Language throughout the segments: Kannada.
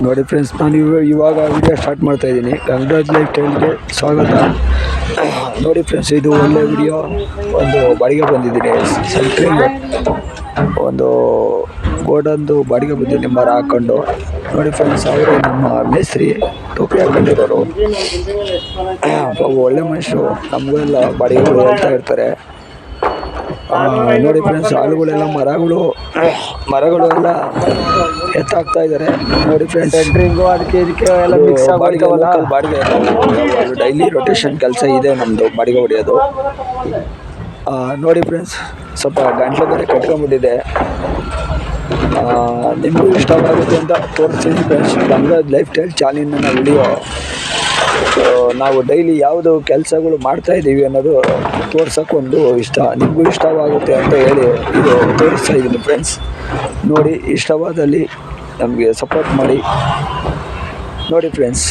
ನೋಡಿ ಫ್ರೆಂಡ್ಸ್, ನಾನು ಇವಾಗ ವಿಡಿಯೋ ಸ್ಟಾರ್ಟ್ ಮಾಡ್ತಾ ಇದ್ದೀನಿ. ಗಂಗರಾಜ್ ಲೈಫ್ ಸ್ಟೈಲ್ಗೆ ಸ್ವಾಗತ. ನೋಡಿ ಫ್ರೆಂಡ್ಸ್, ಇದು ಒಳ್ಳೆ ವಿಡಿಯೋ. ಒಂದು ಬಾಡಿಗೆ ಬಂದಿದ್ದೀನಿ, ಸೆಂಟ್ರಿಂಗ್ ಒಂದು ಗೋಡಂದು ಬಾಡಿಗೆ ಬಂದಿದ್ದೀನಿ, ಮರ ಹಾಕೊಂಡು. ನೋಡಿ ಫ್ರೆಂಡ್ಸ್, ಅವರೇ ನಮ್ಮ ಮೇಸ್ತ್ರಿ, ಟೋಪಿ ಹಾಕೊಂಡಿರೋರು. ಒಳ್ಳೆ ಮನುಷ್ಯರು, ನಮಗೆಲ್ಲ ಬಾಡಿಗೆಗಳು ಹೇಳ್ತಾ ಇರ್ತಾರೆ. ನೋಡಿ ಫ್ರೆಂಡ್ಸ್, ಆಳುಗಳೆಲ್ಲ ಮರಗಳು ಎಲ್ಲ ಎತ್ತಾಕ್ತಾ ಇದ್ದಾರೆ. ನೋಡಿ ಫ್ರೆಂಡ್ಸ್, ಸೆಂಟ್ರಿಂಗು ಅದಕ್ಕೆ ಇದಕ್ಕೆ ಎಲ್ಲ ಮಿಕ್ಸ್ ಬಾಡಿಗೆ ಡೈಲಿ ರೊಟೇಷನ್ ಕೆಲಸ ಇದೆ ನಮ್ಮದು, ಬಾಡಿಗೆ ಹೊಡೆಯೋದು. ನೋಡಿ ಫ್ರೆಂಡ್ಸ್, ಸ್ವಲ್ಪ ಗಂಟ್ಲು ಬೇರೆ ಕಟ್ಕೊಂಡ್ಬಿಟ್ಟಿದೆ. ನಿಮಗೂ ಇಷ್ಟವಾಗುತ್ತೆ ಅಂತ ತೋರಿಸ್ತೀನಿ ಫ್ರೆಂಡ್ಸ್. ಗಂಗರಾಜ್ ಲೈಫ್ ಸ್ಟೈಲ್ ಚಾನಲ್ನ ವಿಡಿಯೋ ನಾವು ಡೈಲಿ ಯಾವುದು ಕೆಲಸಗಳು ಮಾಡ್ತಾ ಇದ್ದೀವಿ ಅನ್ನೋದು ತೋರ್ಸೋಕ್ಕೊಂದು ಇಷ್ಟ. ನಿಮಗೂ ಇಷ್ಟವಾಗುತ್ತೆ ಅಂತ ಹೇಳಿ ಇದು ತೋರಿಸ್ತಾ ಇದ್ದೀನಿ ಫ್ರೆಂಡ್ಸ್. ನೋಡಿ, ಇಷ್ಟವಾದಲ್ಲಿ ನಮಗೆ ಸಪೋರ್ಟ್ ಮಾಡಿ. ನೋಡಿ ಫ್ರೆಂಡ್ಸ್,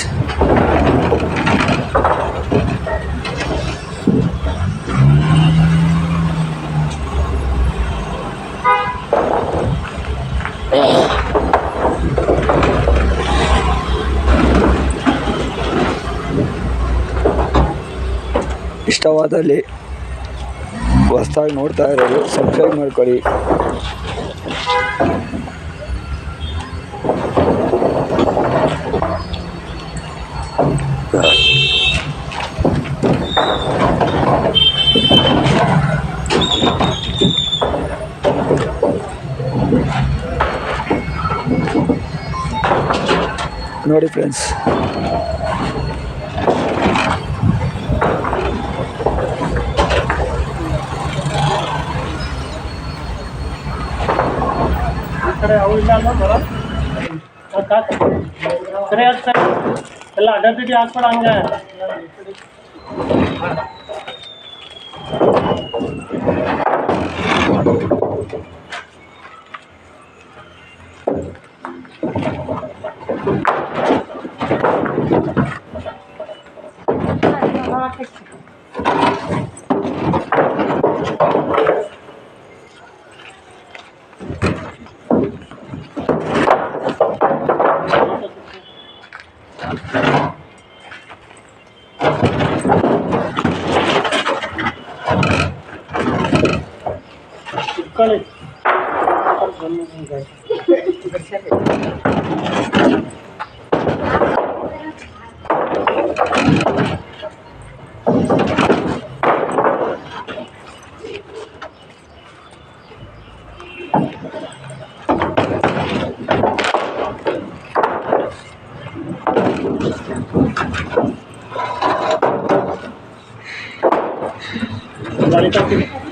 ಇಷ್ಟವಾದಲ್ಲಿ ಹೊಸದಾಗಿ ನೋಡ್ತಾ ಇರೋದು ಸಬ್ಸ್ಕ್ರೈಬ್ ಮಾಡ್ಕೊಳ್ಳಿ. ನೋಡಿ ಫ್ರೆಂಡ್ಸ್, ಎಲ್ಲ ಅಡ್ಡಬಿಡಿ ಹಾಕ್ಬೇಡ ಹಂಗೆ. गाड़ी